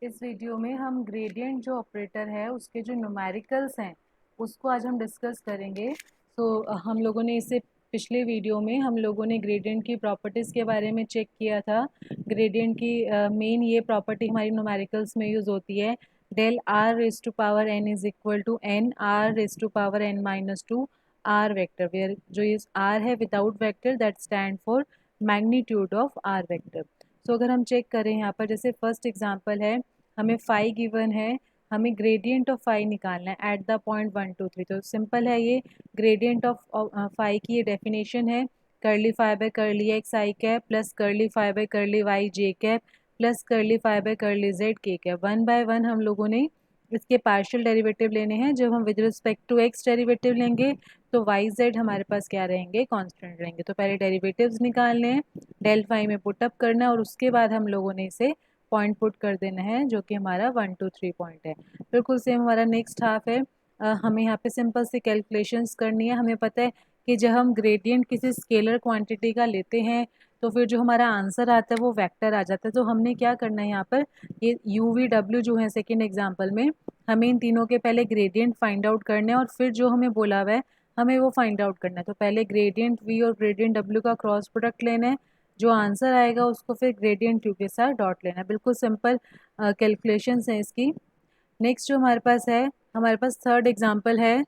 इस वीडियो में हम ग्रेडियंट जो ऑपरेटर है उसके जो न्यूमेरिकल्स हैं उसको आज हम डिस्कस करेंगे। हम लोगों ने इसे पिछले वीडियो में हम लोगों ने ग्रेडियंट की प्रॉपर्टीज़ के बारे में चेक किया था। ग्रेडियंट की मेन ये प्रॉपर्टी हमारी न्यूमेरिकल्स में यूज़ होती है, del R raise to power N is equal to N R raise to power N minus two R vector, where जो ये आर है without vector that stand for magnitude of R vector. अगर हम check करें यहाँ पर, जैसे first example है, हमें फाई गिवन है, हमें ग्रेडियंट ऑफ फाई निकालना है एट द पॉइंट 1 2 3। तो सिंपल है, ये ग्रेडियंट ऑफ फाई की ये डेफिनेशन है, curly phi by curly X I cap plus curly phi by curly Y J cap plus curly phi by curly Z K cap. One by one हम लोगों ने इसके partial derivative लेने हैं। जब हम with respect to X derivative लेंगे तो वाई जेड हमारे पास क्या रहेंगे, कांस्टेंट रहेंगे। तो पहले डेरिवेटिव्स निकालने हैं, डेल फाई में पुटअप करना है और उसके बाद हम लोगों ने इसे पॉइंट पुट कर देना है जो कि हमारा 1 2 3 पॉइंट है। बिल्कुल सेम हमारा नेक्स्ट हाफ है। हमें यहाँ पे सिंपल सी कैलकुलेशंस करनी है। हमें पता है कि जब हम ग्रेडियंट किसी स्केलर क्वांटिटी का लेते हैं तो फिर जो हमारा आंसर आता है वो वेक्टर आ जाता है। तो हमने क्या करना है, यहाँ पर ये यू वी डब्ल्यू जो है सेकेंड एग्जाम्पल में, हमें इन तीनों के पहले ग्रेडियंट फाइंड आउट करने हैं और फिर जो हमें बोला हुआ है हमें वो फाइंड आउट करना है। तो पहले ग्रेडियंट वी और ग्रेडियंट डब्ल्यू का क्रॉस प्रोडक्ट लेना है, जो आंसर आएगा उसको फिर ग्रेडियंट यू के साथ डॉट लेना है। बिल्कुल सिंपल कैलकुलेशंस हैं इसकी। नेक्स्ट जो हमारे पास है, हमारे पास थर्ड एग्जांपल है।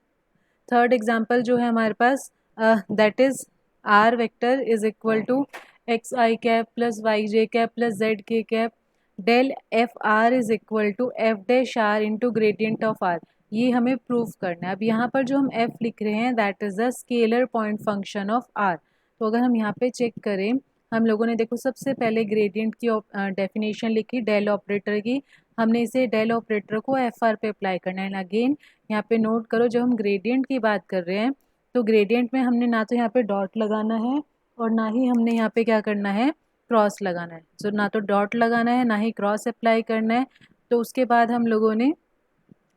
थर्ड एग्जांपल जो है हमारे पास, that is R vector is equal to X I cap plus Y J cap plus Z K cap del F R is equal to F dash R into gradient of R. ये हमें proof करना है। अब यहाँ पर जो हम F लिख रहे हैं that is the scalar point function of R. तो अगर हम यहाँ पे चेक करें, हम लोगों ने देखो सबसे पहले ग्रेडियंट की डेफिनेशन लिखी डेल ऑपरेटर की, हमने इसे डेल ऑपरेटर को एफ आर पे अप्लाई करना है। अगेन यहाँ पे नोट करो, जब हम ग्रेडियंट की बात कर रहे हैं तो ग्रेडियंट में हमने ना तो यहाँ पे डॉट लगाना है और ना ही हमने यहाँ पे क्या करना है, क्रॉस लगाना है। तो ना तो डॉट लगाना है ना ही क्रॉस अप्लाई करना है। तो उसके बाद हम लोगों ने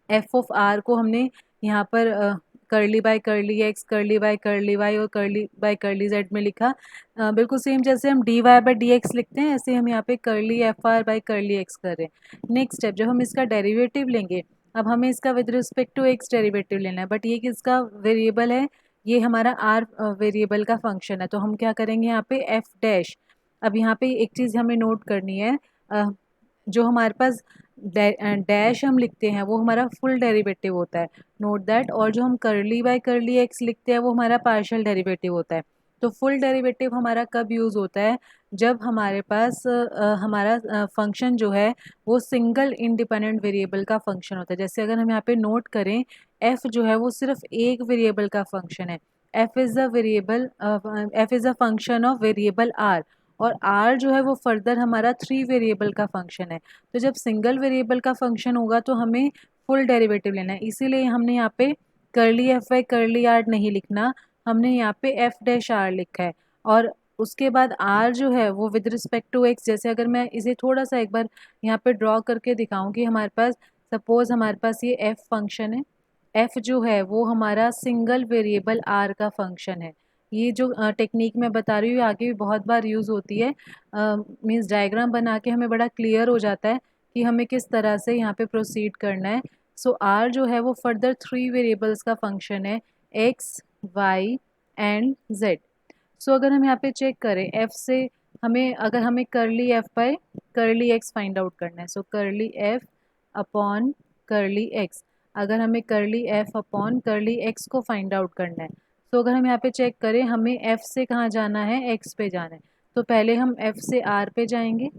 एफ ऑफ आर को हमने यहाँ पर curly by curly X, curly by curly Y और कर्ली बाय कर्ली जेड में लिखा। बिल्कुल सेम जैसे हम D Y by D X लिखते हैं ऐसे हम यहाँ पे curly F R by curly X कर रहे हैं। नेक्स्ट स्टेप, जब हम इसका डेरिवेटिव लेंगे, अब हमें इसका with respect to X derivative लेना है, बट ये किसका वेरिएबल है, ये हमारा आर वेरिएबल का फंक्शन है। तो हम क्या करेंगे यहाँ पे एफ डैश। अब यहाँ पे एक चीज़ हमें नोट करनी है, जो हमारे पास डैश हम लिखते हैं वो हमारा फुल डेरिवेटिव होता है, नोट दैट। और जो हम कर्ली बाय कर्ली एक्स लिखते हैं वो हमारा पार्शियल डेरिवेटिव होता है। तो फुल डेरिवेटिव हमारा कब यूज़ होता है, जब हमारे पास हमारा फंक्शन जो है वो सिंगल इंडिपेंडेंट वेरिएबल का फंक्शन होता है। जैसे अगर हम यहाँ पे नोट करें, एफ जो है वो सिर्फ एक वेरिएबल का फंक्शन है। F is the variable, F is a function of variable R, और आर जो है वो फर्दर हमारा 3 वेरिएबल का फंक्शन है। तो जब सिंगल वेरिएबल का फंक्शन होगा तो हमें फुल डेरिवेटिव लेना है, इसीलिए हमने यहाँ पे curly F by curly R नहीं लिखना, हमने यहाँ पे एफ डैश आर लिखा है। और उसके बाद आर जो है वो विद रिस्पेक्ट टू एक्स, जैसे अगर मैं इसे थोड़ा सा एक बार यहाँ पे ड्रॉ करके दिखाऊं कि हमारे पास सपोज हमारे पास ये एफ फंक्शन है, एफ जो है वो हमारा सिंगल वेरिएबल आर का फंक्शन है। ये जो टेक्निक मैं बता रही हूँ आगे भी बहुत बार यूज़ होती है, मीन्स डायग्राम बना के हमें बड़ा क्लियर हो जाता है कि हमें किस तरह से यहाँ पे प्रोसीड करना है। सो आर जो है वो फर्दर 3 वेरिएबल्स का फंक्शन है, एक्स वाई एंड जेड। सो अगर हम यहाँ पे चेक करें एफ से, हमें अगर हमें करली F bye curly x find out करना है, सो करली एफ अपॉन करली एक्स, अगर हमें करली एफ अपॉन करली एक्स को फाइंड आउट करना है, तो अगर हम यहाँ पे चेक करें हमें एफ से कहाँ जाना है, एक्स पे जाना है। तो पहले हम एफ से आर पे जाएंगे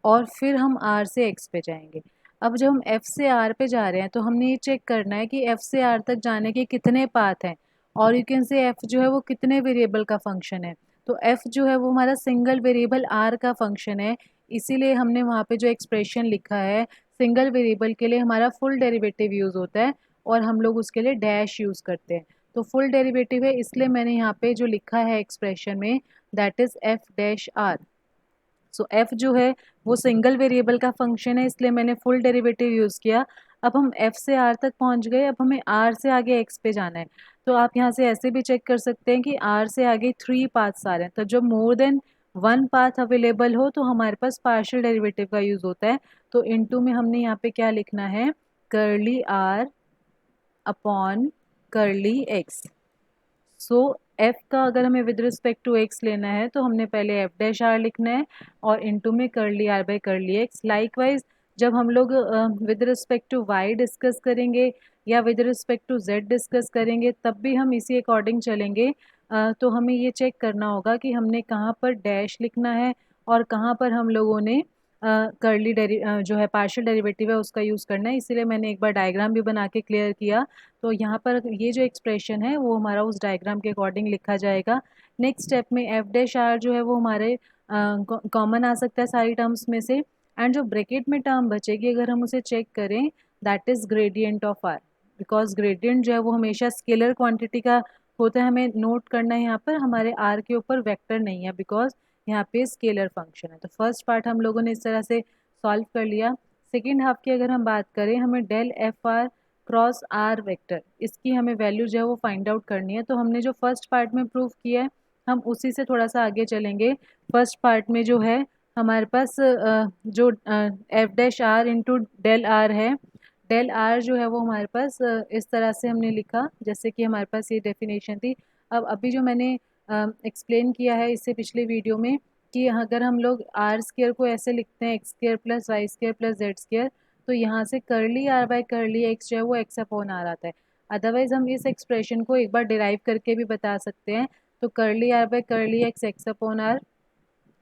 और फिर हम आर से एक्स पे जाएंगे। अब जब हम एफ से आर पे जा रहे हैं तो हमने ये चेक करना है कि एफ से आर तक जाने के कितने पाथ हैं, और यू कैन से एफ जो है वो कितने वेरिएबल का फंक्शन है। तो एफ जो है वो हमारा सिंगल वेरिएबल आर का फंक्शन है, इसीलिए हमने वहाँ पे जो एक्सप्रेशन लिखा है सिंगल वेरिएबल के लिए हमारा फुल डेरिवेटिव यूज़ होता है और हम लोग उसके लिए डैश यूज़ करते हैं। तो फुल डेरिवेटिव है, इसलिए मैंने यहाँ पे जो लिखा है एक्सप्रेशन में that is F dash R. So F जो है वो सिंगल वेरिएबल का फंक्शन है, इसलिए मैंने फुल डेरिवेटिव यूज़ किया। अब हम एफ से आर तक पहुंच गए, अब हमें आर से आगे एक्स पे जाना है। तो आप यहाँ से ऐसे भी चेक कर सकते हैं कि आर से आगे 3 पाथ्स आ रहे हैं, तो जब more than one path available हो तो हमारे पास पार्शियल डेरिवेटिव का यूज़ होता है। तो इनटू में हमने यहाँ पे क्या लिखना है, curly R upon curly X. So F का अगर हमें विद रिस्पेक्ट टू एक्स लेना है तो हमने पहले एफ डैश आर लिखना है और इनटू में curly R by curly X. Likewise जब हम लोग with respect to Y discuss करेंगे या with respect to Z discuss करेंगे तब भी हम इसी अकॉर्डिंग चलेंगे। तो हमें ये चेक करना होगा कि हमने कहाँ पर डैश लिखना है और कहाँ पर हम लोगों ने कर्ली जो है पार्शियल डेरिवेटिव है उसका यूज़ करना है। इसीलिए मैंने एक बार डायग्राम भी बना के क्लियर किया। तो यहाँ पर ये जो एक्सप्रेशन है वो हमारा उस डायग्राम के अकॉर्डिंग लिखा जाएगा। नेक्स्ट स्टेप में एफ डैश आर जो है वो हमारे कॉमन आ सकता है सारी टर्म्स में से। एंड जो ब्रैकेट में टर्म बचेगी अगर हम उसे चेक करें that is gradient of R. Because gradient जो है वो हमेशा स्केलर क्वांटिटी का होता है। हमें नोट करना है यहाँ पर हमारे आर के ऊपर वेक्टर नहीं है बिकॉज यहाँ पे स्केलर फंक्शन है। तो फर्स्ट पार्ट हम लोगों ने इस तरह से सॉल्व कर लिया। सेकेंड हाफ की अगर हम बात करें हमें del F R cross R vector इसकी हमें वैल्यू जो है वो फाइंड आउट करनी है। तो हमने जो फर्स्ट पार्ट में प्रूव किया है हम उसी से थोड़ा सा आगे चलेंगे। फर्स्ट पार्ट में जो है हमारे पास जो F dash R into del R है, डेल आर जो है वो हमारे पास इस तरह से हमने लिखा जैसे कि हमारे पास ये डेफिनेशन थी। अब अभी जो मैंने एक्सप्लेन किया है इससे पिछले वीडियो में कि अगर हम लोग आर स्क्र को ऐसे लिखते हैं X square plus Y square plus Z square तो यहाँ से curly R by curly X जो है वो एक्स अपॉन आर आता है। अदरवाइज हम इस एक्सप्रेशन को एक बार डिराइव करके भी बता सकते हैं। तो curly R by curly X X upon R,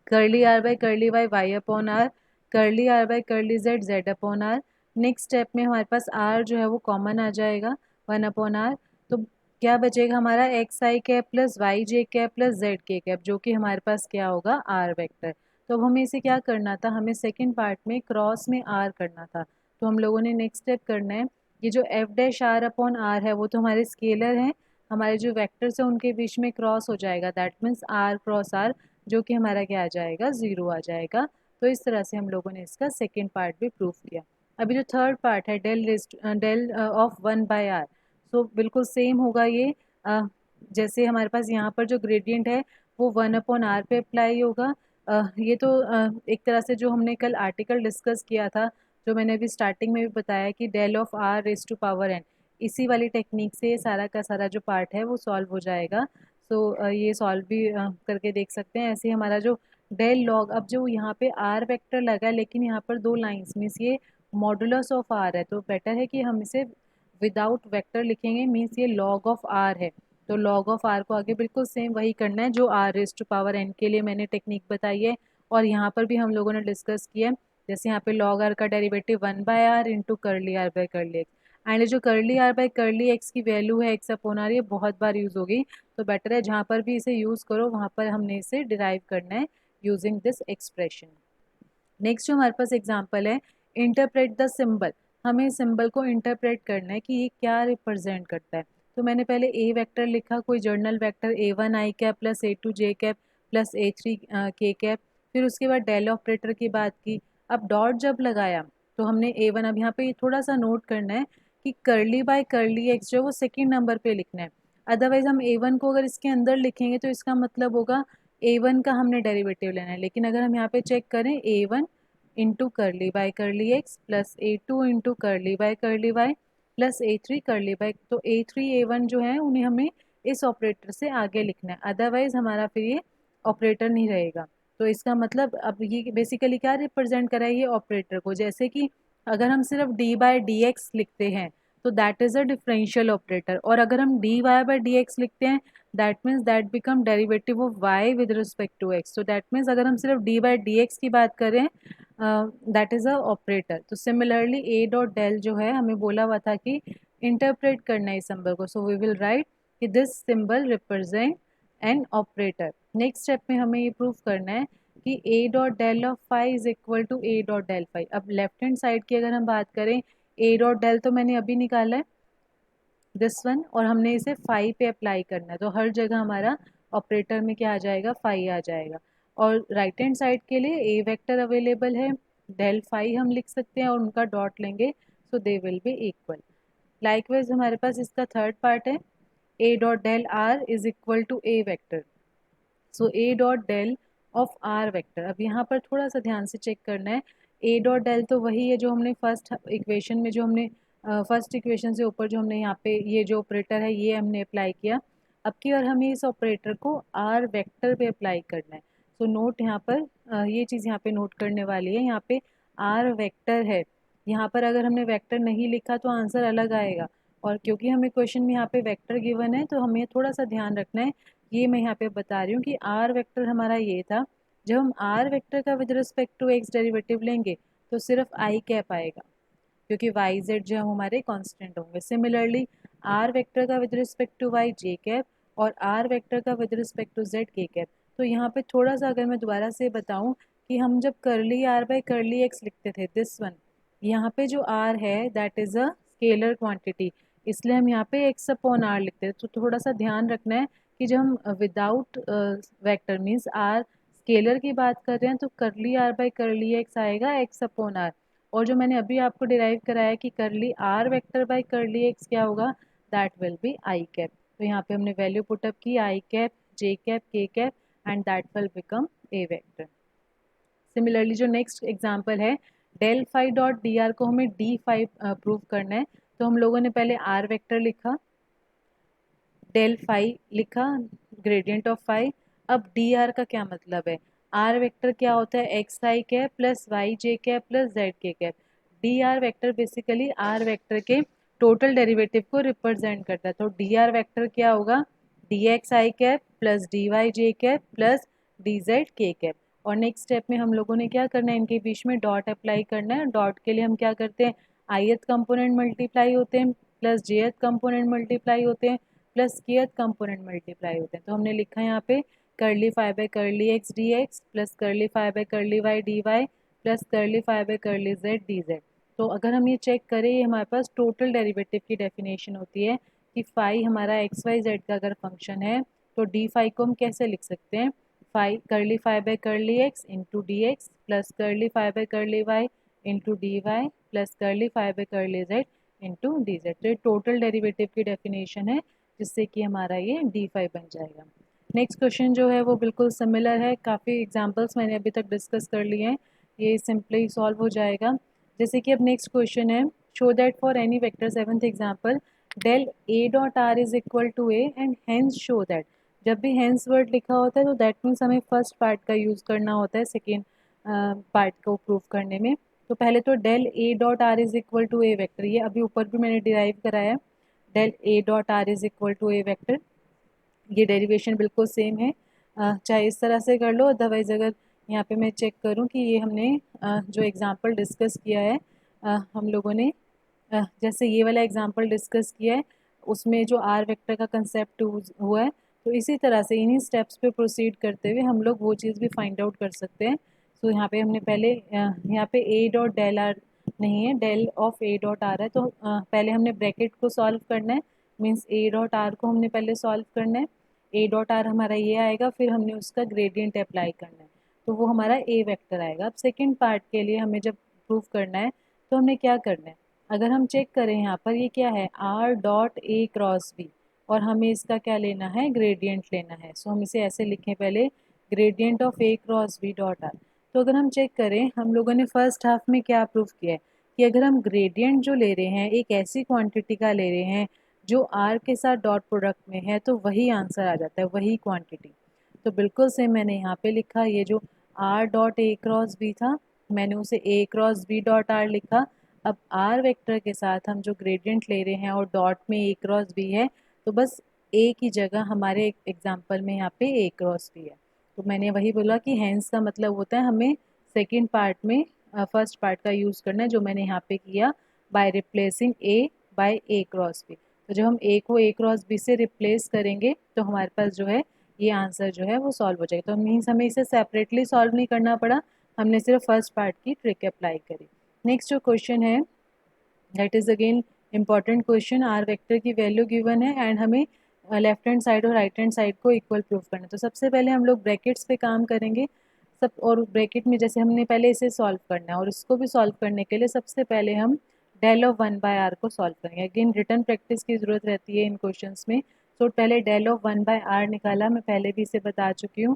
curly R by curly Y Y upon R, curly R by curly Z Z upon R. Next step में हमारे पास आर जो है वो कॉमन आ जाएगा वन अपॉन आर। तो क्या बचेगा हमारा x I cap plus Y J cap plus Z K cap जो कि हमारे पास क्या होगा आर वेक्टर। तो अब हमें इसे क्या करना था, हमें सेकेंड पार्ट में क्रॉस में आर करना था। तो हम लोगों ने नेक्स्ट स्टेप करना है ये जो F dash R upon R है वो तो हमारे स्केलर हैं, हमारे जो वेक्टर्स हैं उनके बीच में क्रॉस हो जाएगा that means R cross R जो कि हमारा क्या आ जाएगा ज़ीरो आ जाएगा। तो इस तरह से हम लोगों ने इसका सेकेंड पार्ट भी प्रूव किया। अभी जो थर्ड पार्ट है del of one by R, so बिल्कुल सेम होगा ये। जैसे हमारे पास यहाँ पर जो ग्रेडियंट है वो वन अपॉन आर पे अप्लाई होगा। ये तो एक तरह से जो हमने कल आर्टिकल डिस्कस किया था जो मैंने अभी स्टार्टिंग में भी बताया कि del of R raise to power N, इसी वाली टेक्निक से सारा का सारा जो पार्ट है वो सॉल्व हो जाएगा। तो ये सॉल्व भी करके देख सकते हैं। ऐसे हमारा जो डेल लॉग, अब जो यहाँ पे आर वेक्टर लगा है लेकिन यहाँ पर दो लाइंस मीन्स ये मॉडुलस ऑफ आर है तो बेटर है कि हम इसे विदाउट वेक्टर लिखेंगे मीन्स ये लॉग ऑफ आर है। तो लॉग ऑफ आर को आगे बिल्कुल सेम वही करना है जो R raise to power N के लिए मैंने टेक्निक बताई है और यहाँ पर भी हम लोगों ने डिस्कस किया है। जैसे यहाँ पे लॉग आर का derivative one by R into curly R by curly X, and जो curly R by curly X की वैल्यू है एक्स अपॉन आर ये बहुत बार यूज़ होगी। तो बेटर है जहाँ पर भी इसे यूज़ करो वहाँ पर हमने इसे डिराइव करना है यूजिंग दिस एक्सप्रेशन। नेक्स्ट जो हमारे पास एग्जाम्पल है इंटरप्रेट द सिंबल, हमें सिंबल को इंटरप्रेट करना है कि ये क्या रिप्रेजेंट करता है। तो मैंने पहले ए वेक्टर लिखा, कोई general vector A one I cap plus A two J cap plus A three K cap. फिर उसके बाद डेल ऑपरेटर की बात की। अब डॉट जब लगाया तो हमने ए वन, अब यहाँ पे थोड़ा सा नोट करना है कि करली बाय करली एक्स जो है वो सेकेंड नंबर पे लिखना है। अदरवाइज हम ए वन को अगर इसके अंदर लिखेंगे तो इसका मतलब होगा ए वन का हमने डेरिवेटिव लेना है। लेकिन अगर हम यहाँ पे चेक करें A one into curly by curly X plus A two into curly by curly Y plus A three curly by, तो ए थ्री ए वन जो है उन्हें हमें इस ऑपरेटर से आगे लिखना है। अदरवाइज हमारा फिर ये ऑपरेटर नहीं रहेगा। तो इसका मतलब अब ये बेसिकली क्या रिप्रेजेंट करा है ये ऑपरेटर को, जैसे कि अगर हम सिर्फ डी बाय डी एक्स लिखते हैं तो that is a differential operator, और अगर हम D Y by D X लिखते हैं that means that become derivative of Y with respect to X. तो दैट मीन्स अगर हम सिर्फ डी बाय डी एक्स की बात करें दैट इज़ अ ऑपरेटर। तो सिमिलरली ए डॉट डेल जो है हमें बोला हुआ था कि इंटरप्रेट करना है इस सिंबल को। सो वी विल राइट कि this symbol represent an operator. Next step में हमें ये प्रूव करना है कि A dot del of phi is equal to A dot del phi. अब लेफ्ट हैंड साइड की अगर हम बात करें ए डॉट डेल तो मैंने अभी निकाला है दिस वन, और हमने इसे फाई पे अप्लाई करना है तो हर जगह हमारा ऑपरेटर में क्या आ जाएगा फाई आ जाएगा। और राइट हैंड साइड के लिए ए वेक्टर अवेलेबल है, डेल फाई हम लिख सकते हैं और उनका डॉट लेंगे so they will be equal. Likewise हमारे पास इसका थर्ड पार्ट है A dot del R is equal to A vector. So A dot del of R vector. अब यहाँ पर थोड़ा सा ध्यान से चेक करना है, ए डॉट डेल तो वही है जो हमने फर्स्ट इक्वेशन में, जो हमने फर्स्ट इक्वेशन से ऊपर जो हमने यहाँ पे ये जो ऑपरेटर है ये हमने अप्लाई किया। अब की बार हमें इस ऑपरेटर को आर वेक्टर पे अप्लाई करना है। सो नोट यहाँ पर ये चीज़ यहाँ पे नोट करने वाली है, यहाँ पे आर वेक्टर है। यहाँ पर अगर हमने वेक्टर नहीं लिखा तो आंसर अलग आएगा, और क्योंकि हमें क्वेश्चन में यहाँ पे वेक्टर गिवन है तो हमें थोड़ा सा ध्यान रखना है। ये मैं यहाँ पे बता रही हूँ कि आर वेक्टर हमारा ये था, जब हम आर वेक्टर का with respect to X derivative लेंगे तो सिर्फ आई कैप आएगा, क्योंकि वाई जेड जो है हमारे कांस्टेंट होंगे। सिमिलरली आर वेक्टर का with respect to Y J cap, और आर वेक्टर का with respect to Z K cap. तो यहाँ पे थोड़ा सा अगर मैं दोबारा से बताऊँ कि हम जब करली आर बाई करली एक्स लिखते थे, दिस वन, यहाँ पे जो आर है that is a scalar quantity, इसलिए हम यहाँ पे एक्स अपॉन आर लिखते हैं। तो थोड़ा सा ध्यान रखना है कि जब हम without vector means R scalar की बात कर रहे हैं तो curly R by curly X आएगा एक्स अपॉन आर, और जो मैंने अभी आपको डिराइव कराया कि curly R vector by curly X क्या होगा, that will be I cap. तो यहाँ पे हमने वैल्यू पुटअप की I cap, J cap, K cap, and that will become a vector. Similarly जो नेक्स्ट एग्जांपल है, del phi dot D R को हमें डी फाई प्रूव करना है। तो हम लोगों ने पहले आर वेक्टर लिखा, डेल फाई लिखा, ग्रेडियंट ऑफ फाई। अब डी आर का क्या मतलब है, आर वेक्टर क्या होता है, X I cap plus Y J cap plus Z K cap. D R vector basically R vector के टोटल डेरिवेटिव को रिप्रेजेंट करता है। तो डी आर वेक्टर क्या होगा, D X I cap plus D Y J cap plus D Z K cap. और next step में हम लोगों ने क्या करना है, इनके बीच में डॉट अप्लाई करना है। डॉट के लिए हम क्या करते हैं, आईएथ कंपोनेंट मल्टीप्लाई होते हैं प्लस जेएथ कंपोनेंट मल्टीप्लाई होते हैं प्लस केथ कंपोनेंट मल्टीप्लाई होते हैं। तो हमने लिखा है यहाँ पे curly phi by curly X D X plus curly phi by curly Y D Y plus curly phi by curly Z D Z. तो अगर हम ये चेक करें, ये हमारे पास टोटल डेरिवेटिव की डेफिनेशन होती है कि फाई हमारा एक्स वाई जेड का अगर फंक्शन है तो डी फाई को हम कैसे लिख सकते हैं, phi curly phi by curly X into D X plus curly phi by curly Y into D Y plus curly phi by curly Z into D Z. तो ये टोटल डेरिवेटिव की definition है, जिससे कि हमारा ये डी फाई बन जाएगा। नेक्स्ट क्वेश्चन जो है वो बिल्कुल सिमिलर है, काफ़ी एग्जांपल्स मैंने अभी तक डिस्कस कर लिए हैं, ये सिंपली सॉल्व हो जाएगा। जैसे कि अब नेक्स्ट क्वेश्चन है, show that for any vector, seventh example, del A dot R is equal to A and hence show that. जब भी हेंस वर्ड लिखा होता है तो दैट मीन्स हमें फर्स्ट पार्ट का यूज़ करना होता है सेकेंड पार्ट को प्रूव करने में। तो पहले तो del A dot R is equal to A vector, ये अभी ऊपर भी मैंने डिराइव कराया, del A dot R is equal to A vector. ये डेरिवेशन बिल्कुल सेम है, चाहे इस तरह से कर लो, अदरवाइज अगर यहाँ पे मैं चेक करूँ कि ये हमने जो एग्जांपल डिस्कस किया है हम लोगों ने, जैसे ये वाला एग्जांपल डिस्कस किया है उसमें जो आर वेक्टर का कंसेप्ट हुआ है, तो इसी तरह से इन्हीं स्टेप्स पे प्रोसीड करते हुए हम लोग वो चीज़ भी फाइंड आउट कर सकते हैं। तो यहाँ पे हमने पहले यहाँ पे ए डॉट डेल आर नहीं है, del of A dot R है। तो पहले हमने ब्रैकेट को सॉल्व करना है, मीन्स ए डॉट आर को हमने पहले सॉल्व करना है। ए डॉट आर हमारा ये आएगा, फिर हमने उसका ग्रेडियंट अप्लाई करना है, तो वो हमारा ए वेक्टर आएगा। अब सेकेंड पार्ट के लिए हमें जब प्रूव करना है तो हमने क्या करना है, अगर हम चेक करें यहाँ पर ये क्या है, R dot A cross B, और हमें इसका क्या लेना है, ग्रेडियंट लेना है। सो हम इसे ऐसे लिखें पहले, gradient of A cross B dot R. तो अगर हम चेक करें, हम लोगों ने फर्स्ट हाफ में क्या प्रूव किया है कि अगर हम ग्रेडियंट जो ले रहे हैं एक ऐसी क्वांटिटी का ले रहे हैं जो आर के साथ डॉट प्रोडक्ट में है, तो वही आंसर आ जाता है, वही क्वांटिटी। तो बिल्कुल से मैंने यहाँ पे लिखा, ये जो R dot A cross B था मैंने उसे A cross B dot R लिखा। अब आर वेक्टर के साथ हम जो ग्रेडियंट ले रहे हैं और डॉट में ए क्रॉस बी है, तो बस ए की जगह हमारे एग्जाम्पल में यहाँ पे ए क्रॉस बी है। तो मैंने वही बोला कि हैंस का मतलब होता है हमें सेकेंड पार्ट में फर्स्ट पार्ट का यूज़ करना है, जो मैंने यहाँ पे किया by replacing A by A cross B. तो जब हम ए को ए क्रॉस बी से रिप्लेस करेंगे तो हमारे पास जो है ये आंसर जो है वो सॉल्व हो जाएगा। तो मीन्स हमें इसे सेपरेटली सॉल्व नहीं करना पड़ा, हमने सिर्फ फर्स्ट पार्ट की ट्रिक अप्लाई करी। नेक्स्ट जो क्वेश्चन है that is again important question, R vector की वैल्यू गिवन है एंड हमें लेफ्ट हैंड साइड और राइट हैंड साइड को इक्वल प्रूफ करना है। तो सबसे पहले हम लोग ब्रैकेट्स पे काम करेंगे सब, और ब्रैकेट में जैसे हमने पहले इसे सॉल्व करना है, और इसको भी सॉल्व करने के लिए सबसे पहले हम डेल ऑफ 1/r को सॉल्व करेंगे। अगेन रिटर्न प्रैक्टिस की ज़रूरत रहती है इन क्वेश्चंस में। तो पहले डेल ऑफ 1/r निकाला, मैं पहले भी इसे बता चुकी हूँ।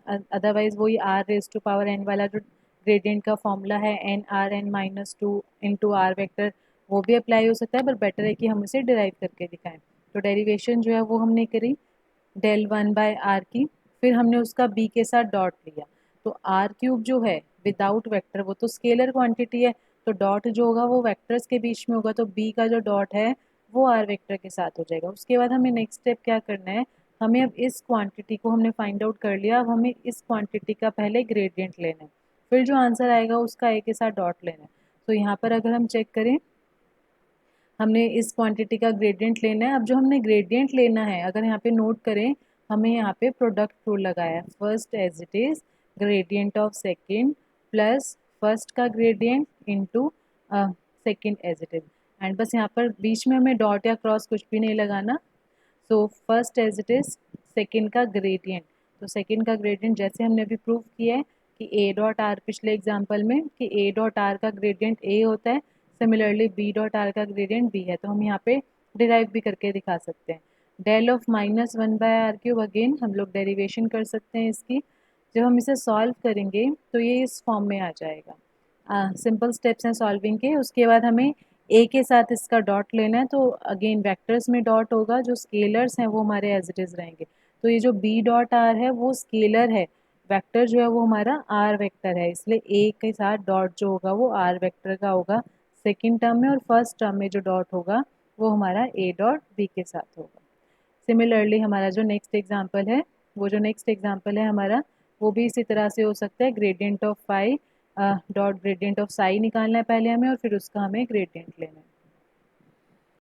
अदरवाइज वही r⁻n वाला जो ग्रेडियंट का फॉर्मूला है n(r(n-2) इंटू आर वेक्टर, वो भी अप्लाई हो सकता है, पर बेटर है कि हम इसे डिराइव करके दिखाएं। तो डेरिवेशन जो है वो हमने करी del(1/r) की, फिर हमने उसका b के साथ डॉट लिया। तो r³ जो है विदाउट वेक्टर वो तो स्केलर क्वांटिटी है, तो डॉट जो होगा वो वेक्टर्स के बीच में होगा, तो b का जो डॉट है वो r वेक्टर के साथ हो जाएगा। उसके बाद हमें नेक्स्ट स्टेप क्या करना है, हमें अब इस क्वांटिटी को हमने फाइंड आउट कर लिया, अब हमें इस क्वांटिटी का पहले ग्रेडियंट लेना है, फिर जो आंसर आएगा उसका a के साथ डॉट लेना है। तो यहाँ पर अगर हम चेक करें, हमने इस क्वांटिटी का ग्रेडियंट लेना है। अब जो हमने ग्रेडियंट लेना है, अगर यहाँ पे नोट करें, हमें यहाँ पे प्रोडक्ट रूल लगाया है, first as it is gradient of second plus first का gradient into second as it is, and बस यहाँ पर बीच में हमें डॉट या क्रॉस कुछ भी नहीं लगाना। So first as it is second का ग्रेडियंट, तो सेकेंड का ग्रेडियंट जैसे हमने अभी प्रूव किया है कि ए डॉट आर, पिछले एग्जाम्पल में कि ए डॉट आर का ग्रेडियंट ए होता है, सिमिलरली बी डॉट आर का ग्रेडियंट बी है, तो हम यहाँ पे डिराइव भी करके दिखा सकते हैं। डेल ऑफ -1/r³, अगेन हम लोग डेरिवेशन कर सकते हैं इसकी। जब हम इसे सॉल्व करेंगे तो ये इस फॉर्म में आ जाएगा। सिंपल स्टेप्स हैं सॉल्विंग के। उसके बाद हमें ए के साथ इसका डॉट लेना है, तो अगेन वेक्टर्स में डॉट होगा, जो स्केलर्स हैं वो हमारे एज इट इज़ रहेंगे। तो ये जो बी डॉट आर है वो स्केलर है, वेक्टर जो है वो हमारा आर वेक्टर है, इसलिए ए के साथ डॉट जो होगा वो आर वेक्टर का होगा सेकेंड टर्म में, और फर्स्ट टर्म में जो डॉट होगा वो हमारा ए डॉट बी के साथ होगा। सिमिलरली हमारा जो नेक्स्ट एग्जाम्पल है, वो जो नेक्स्ट एग्जाम्पल है हमारा, वो भी इसी तरह से हो सकता है। Gradient of phi dot gradient of psi निकालना है पहले हमें, और फिर उसका हमें ग्रेडियंट लेना है।